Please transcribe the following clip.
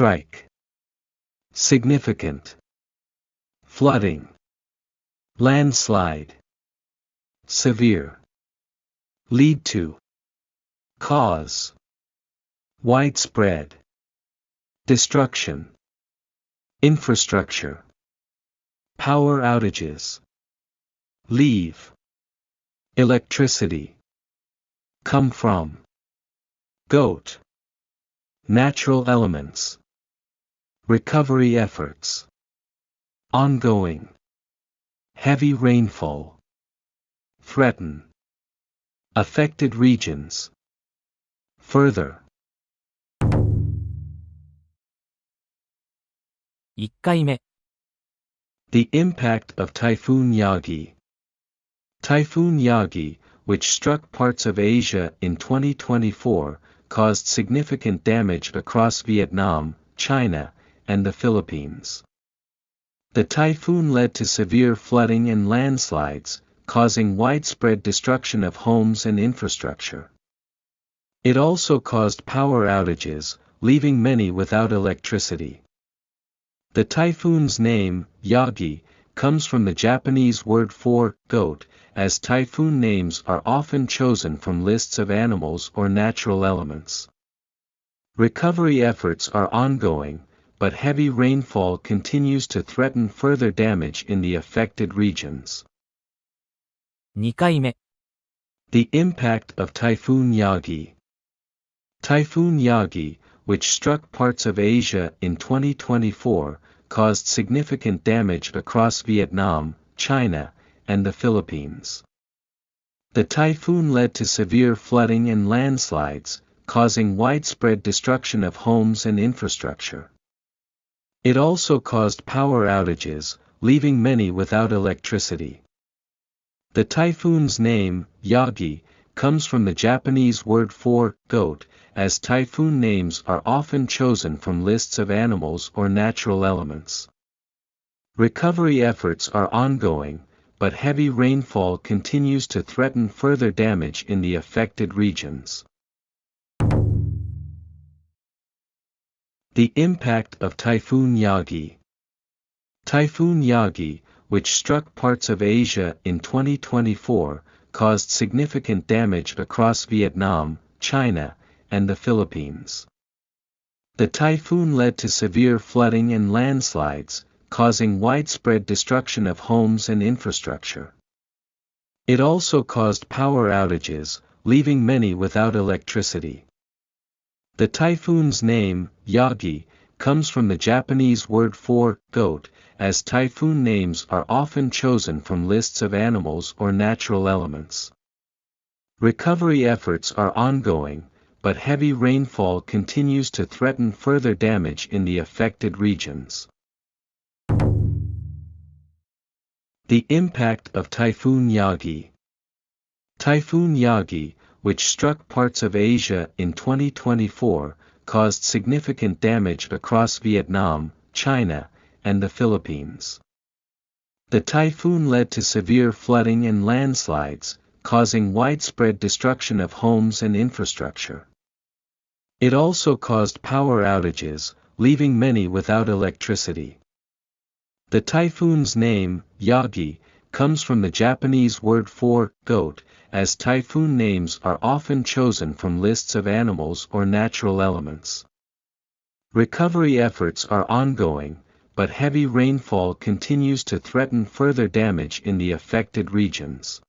strike, significant, flooding, landslide, severe, lead to, cause, widespread, destruction, infrastructure, power outages, leave, electricity, come from, goat, natural elements, recovery efforts, ongoing, heavy rainfall, threaten, affected regions, further. 1回目 The impact of Typhoon Yagi. Typhoon Yagi, which struck parts of Asia in 2024, caused significant damage across Vietnam, China, and the Philippines. The typhoon led to severe flooding and landslides, causing widespread destruction of homes and infrastructure. It also caused power outages, leaving many without electricity. The typhoon's name, Yagi, comes from the Japanese word for goat, as typhoon names are often chosen from lists of animals or natural elements. Recovery efforts are ongoing, but heavy rainfall continues to threaten further damage in the affected regions. 2回目 The impact of Typhoon Yagi. Typhoon Yagi, which struck parts of Asia in 2024, caused significant damage across Vietnam, China, and the Philippines. The typhoon led to severe flooding and landslides, causing widespread destruction of homes and infrastructure. It also caused power outages, leaving many without electricity. The typhoon's name, Yagi, comes from the Japanese word for goat, as typhoon names are often chosen from lists of animals or natural elements. Recovery efforts are ongoing, but heavy rainfall continues to threaten further damage in the affected regions. The impact of Typhoon Yagi. Typhoon Yagi, which struck parts of Asia in 2024, caused significant damage across Vietnam, China, and the Philippines. The typhoon led to severe flooding and landslides, causing widespread destruction of homes and infrastructure. It also caused power outages, leaving many without electricity. The typhoon's name, Yagi, comes from the Japanese word for goat, as typhoon names are often chosen from lists of animals or natural elements. Recovery efforts are ongoing, but heavy rainfall continues to threaten further damage in the affected regions. The impact of Typhoon Yagi. Typhoon Yagi, which struck parts of Asia in 2024, caused significant damage across Vietnam, China, and the Philippines. The typhoon led to severe flooding and landslides, causing widespread destruction of homes and infrastructure. It also caused power outages, leaving many without electricity. The typhoon's name, Yagi, comes from the Japanese word for goat, as typhoon names are often chosen from lists of animals or natural elements. Recovery efforts are ongoing, but heavy rainfall continues to threaten further damage in the affected regions.